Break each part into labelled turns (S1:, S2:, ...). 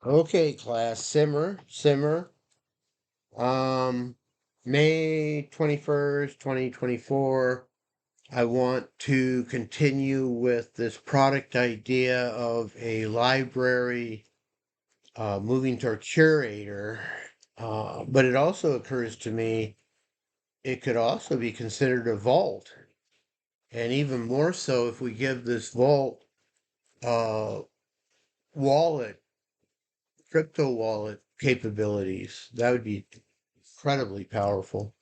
S1: Okay, class, simmer, simmer. Um, May 21st, 2024. I want to continue with this product idea of a library moving to a curator. But it also occurs to me it could also be considered a vault. And even more so if we give this vault uh, wallet, crypto wallet capabilities. That would be incredibly powerful.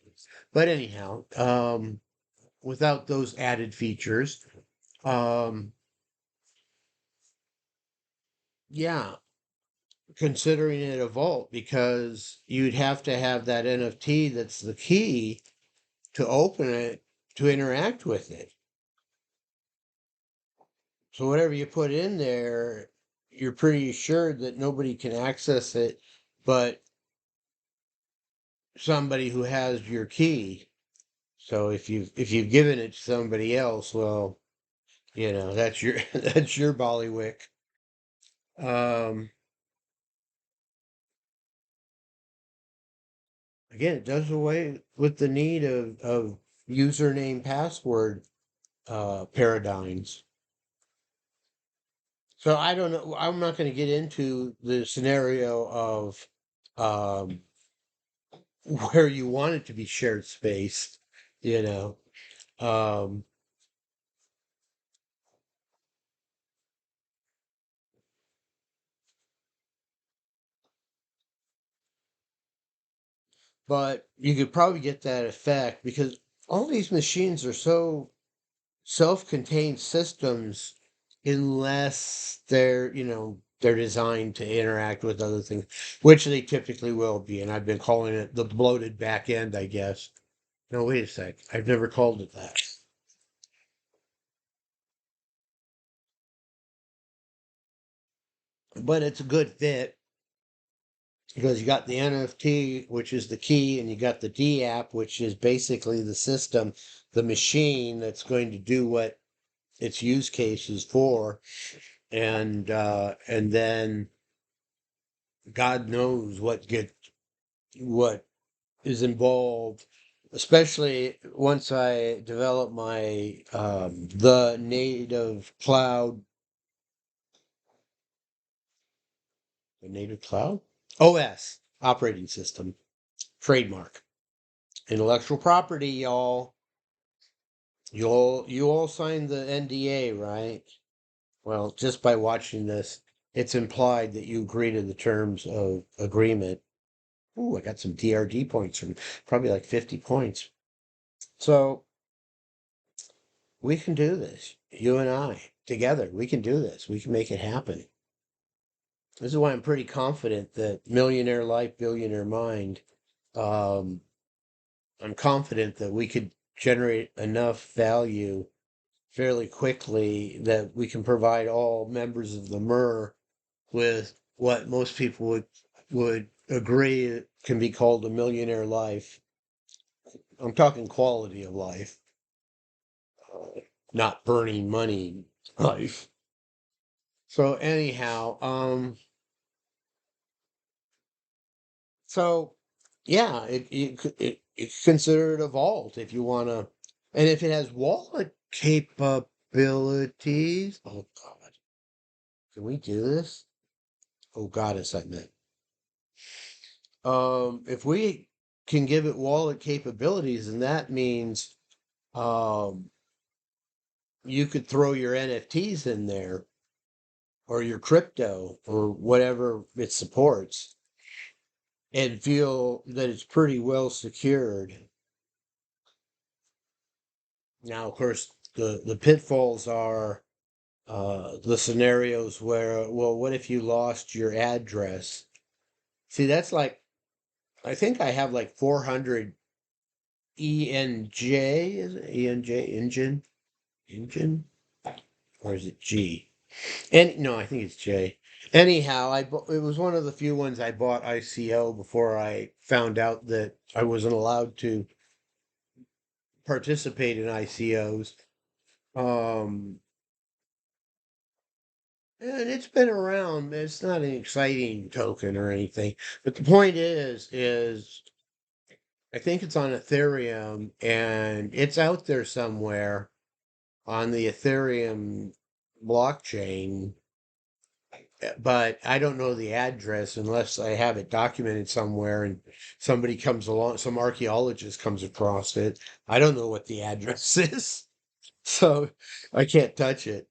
S1: But anyhow, without those added features, um, yeah, considering it a vault because you'd have to have that NFT that's the key to open it to interact with it. So whatever you put in there, you're pretty assured that nobody can access it but somebody who has your key. So if you've given it to somebody else, well, that's your that's your ballywick. Um, Again, it does away with the need of username password paradigms. So I don't know. I'm not going to get into the scenario of um, where you want it to be shared space, you know. Um, but you could probably get that effect because all these machines are so self-contained systems unless they're designed to interact with other things, which they typically will be. And I've been calling it the bloated back end, I guess. No, wait a sec. I've never called it that. But it's a good fit because you got the NFT, which is the key, and you got the D app, which is basically the system, the machine that's going to do what its use case is for. And then God knows what is involved, especially once I develop my the native cloud, the native cloud OS operating system trademark, intellectual property, y'all. You all signed the NDA, right? Well, just by watching this, it's implied that you agree to the terms of agreement. Ooh, I got some DRD points from probably like 50 points. So we can do this. You and I together, we can do this. We can make it happen. This is why I'm pretty confident that millionaire life, billionaire mind. Um, I'm confident that we could generate enough value fairly quickly that we can provide all members of the MER with what most people would agree can be called a millionaire life. I'm talking quality of life, not burning money life. So anyhow, so yeah, it's considered a vault if you want to, and if it has wallet capabilities. Oh God, can we do this? Oh God, it's like that. If we can give it wallet capabilities, and that means um, you could throw your NFTs in there or your crypto or whatever it supports and feel that it's pretty well secured. Now, of course, the pitfalls are the scenarios where, well, what if you lost your address? See, that's like, I think I have like 400 ENJ, is it ENJ, engine, or is it G? And no, I think it's J. Anyhow, it was one of the few ones I bought ICO before I found out that I wasn't allowed to participate in ICOs. Um, And it's been around. It's not an exciting token or anything. But the point is I think it's on Ethereum and it's out there somewhere on the Ethereum blockchain, but I don't know the address unless I have it documented somewhere and somebody comes along, some archaeologist comes across it. I don't know what the address is, so I can't touch it.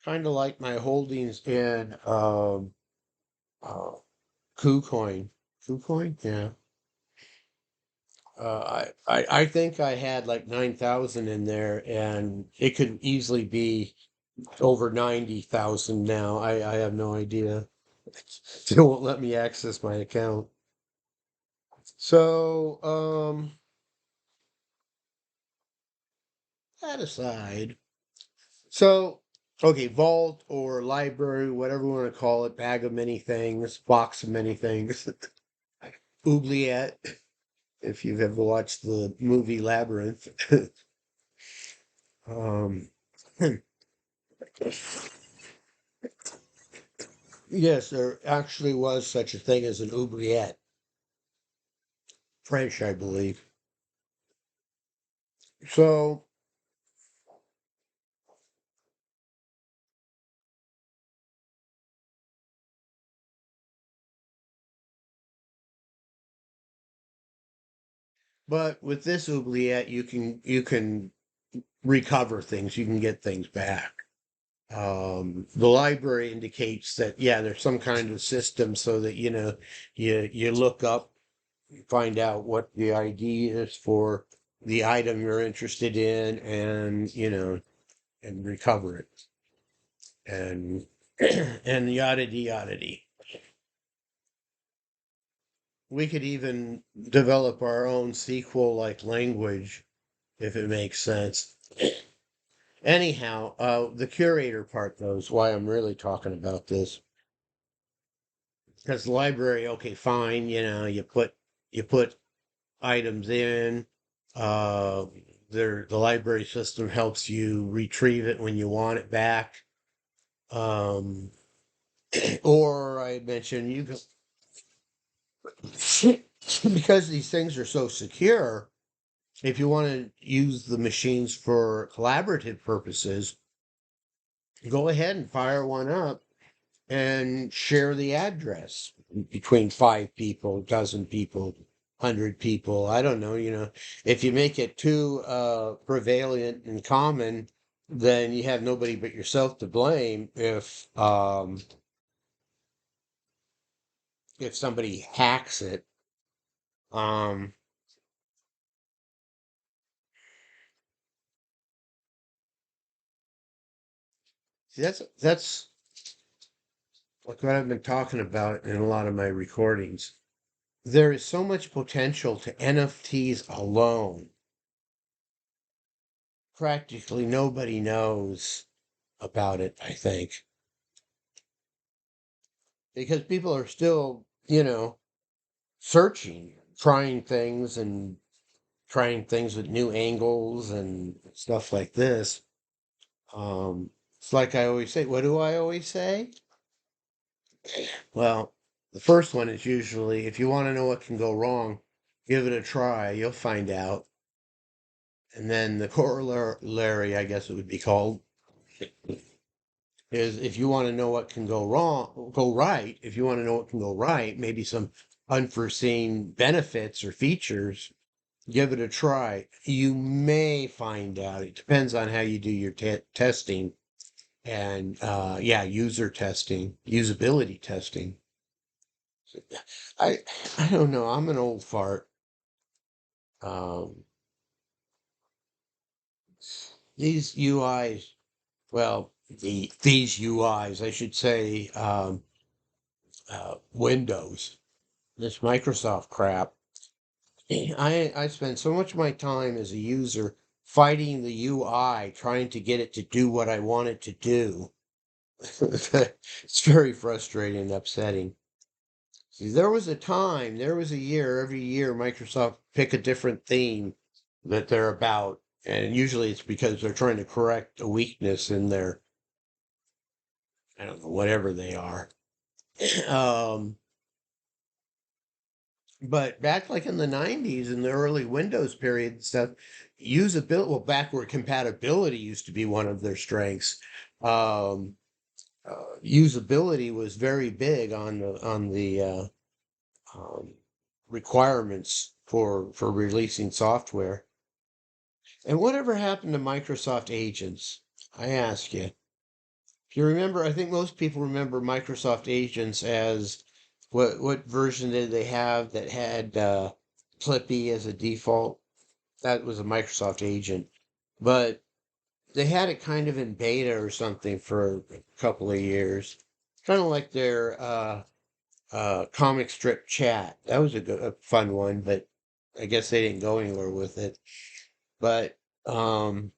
S1: Kind of like my holdings in uh, KuCoin. KuCoin, yeah. I think I had like 9,000 in there, and it could easily be over 90,000 now. I have no idea. They won't let me access my account. So, that aside, so, okay, vault or library, whatever you want to call it, bag of many things, box of many things, oubliette, if you've ever watched the movie Labyrinth. um, yes, there actually was such a thing as an oubliette, French, I believe. So, but with this oubliette, you can recover things, you can get things back. The library indicates that yeah, there's some kind of system so that you look up, find out what the ID is for the item you're interested in, and and recover it, and and yada. We could even develop our own SQL like language if it makes sense. Anyhow, the curator part though is why I'm really talking about this. Because the library, okay, fine, you put items in. Uh, the library system helps you retrieve it when you want it back. Um, or I mentioned you can, because these things are so secure. If you want to use the machines for collaborative purposes, go ahead and fire one up and share the address between 5 people, dozen people, 100 people. I don't know, if you make it too prevalent and common, then you have nobody but yourself to blame if somebody hacks it. Um, See, that's like what I've been talking about in a lot of my recordings. There is so much potential to NFTs alone. Practically nobody knows about it, I think, because people are still, searching, trying things with new angles and stuff like this. It's like I always say, what do I always say? Well, the first one is usually if you want to know what can go wrong, give it a try, you'll find out. And then the corollary, I guess it would be called, is if you want to know what can go right, if you want to know what can go right, maybe some unforeseen benefits or features, give it a try. You may find out. It depends on how you do your testing and yeah, user testing, usability testing. I I don't know. I'm an old fart. Um, these UIs, well, these UIs, I should say, Windows, this Microsoft crap. I spend so much of my time as a user fighting the UI, trying to get it to do what I want it to do. It's very frustrating and upsetting. See, there was a year, every year Microsoft pick a different theme that they're about. And usually it's because they're trying to correct a weakness in their, I don't know, whatever they are. Um, but back like in the 90s, in the early Windows period and stuff, usability, well, backward compatibility used to be one of their strengths. Um, Usability was very big on the um, requirements for releasing software. And whatever happened to Microsoft agents? I ask you. If you remember, I think most people remember Microsoft agents as what version did they have that had Clippy as a default? That was a Microsoft agent, but they had it kind of in beta or something for a couple of years, kind of like their comic strip chat. That was a fun one, but I guess they didn't go anywhere with it. But um,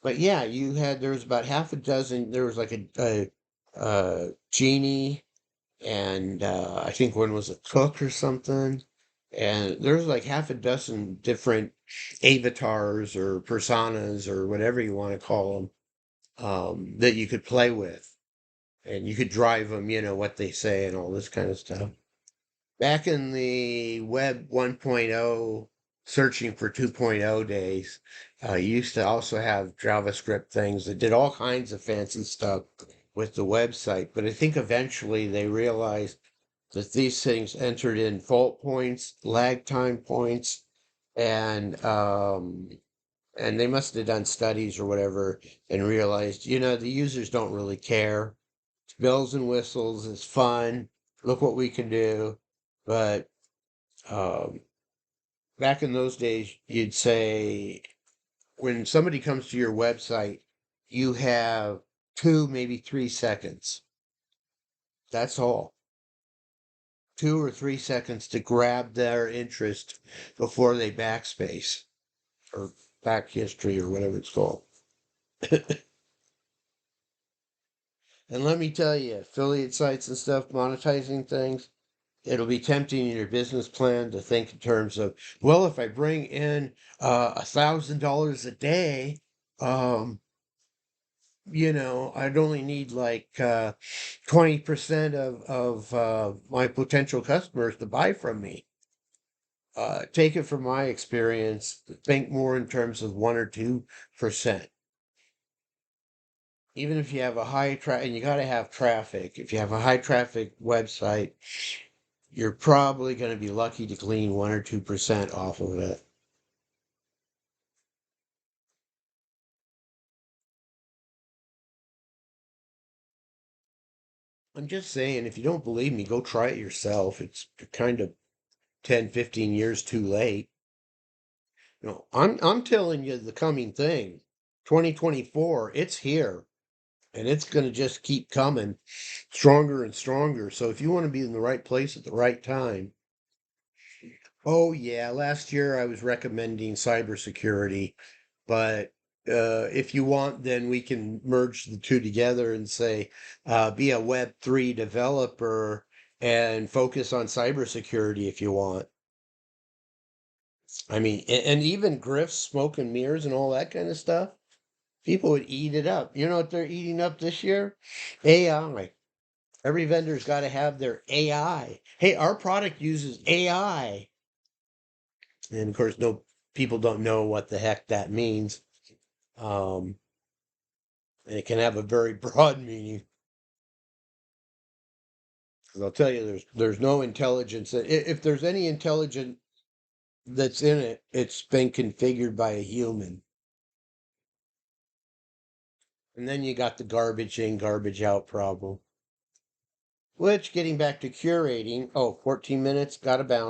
S1: but yeah, there was about half a dozen. There was like a genie, and I think one was a cook or something. And there's like half a dozen different avatars or personas or whatever you want to call them, that you could play with, and you could drive them. You know what they say and all this kind of stuff. Back in the Web 1.0, searching for 2.0 days, you used to also have JavaScript things that did all kinds of fancy stuff with the website. But I think eventually they realized that these things entered in fault points, lag time points, and and they must have done studies or whatever and realized, the users don't really care. It's bells and whistles, it's fun. Look what we can do. But um, back in those days, you'd say when somebody comes to your website, you have 2, maybe 3 seconds. That's all. 2 or 3 seconds to grab their interest before they backspace or back history or whatever it's called. And let me tell you, affiliate sites and stuff, monetizing things, it'll be tempting in your business plan to think in terms of, well, if I bring in $1,000 a day, um, I'd only need like 20% of my potential customers to buy from me. Take it from my experience, think more in terms of 1 or 2%. Even if you have a high traffic, and you got to have traffic. If you have a high traffic website, you're probably going to be lucky to glean 1 or 2% off of it. I'm just saying, if you don't believe me, go try it yourself. It's kind of 10, 15 years too late. I'm telling you the coming thing. 2024, it's here. And it's going to just keep coming stronger and stronger. So if you want to be in the right place at the right time, oh yeah, last year I was recommending cybersecurity, but if you want, then we can merge the two together and say, be a Web3 developer and focus on cybersecurity if you want. I mean, and even grifts, smoke and mirrors, and all that kind of stuff. People would eat it up. You know what they're eating up this year? AI. Every vendor's got to have their AI. Hey, our product uses AI. And of course, no people don't know what the heck that means. Um, and it can have a very broad meaning. Because I'll tell you, there's no intelligence. If there's any intelligence that's in it, it's been configured by a human. And then you got the garbage in, garbage out problem. Which, getting back to curating, 14 minutes, got to bounce.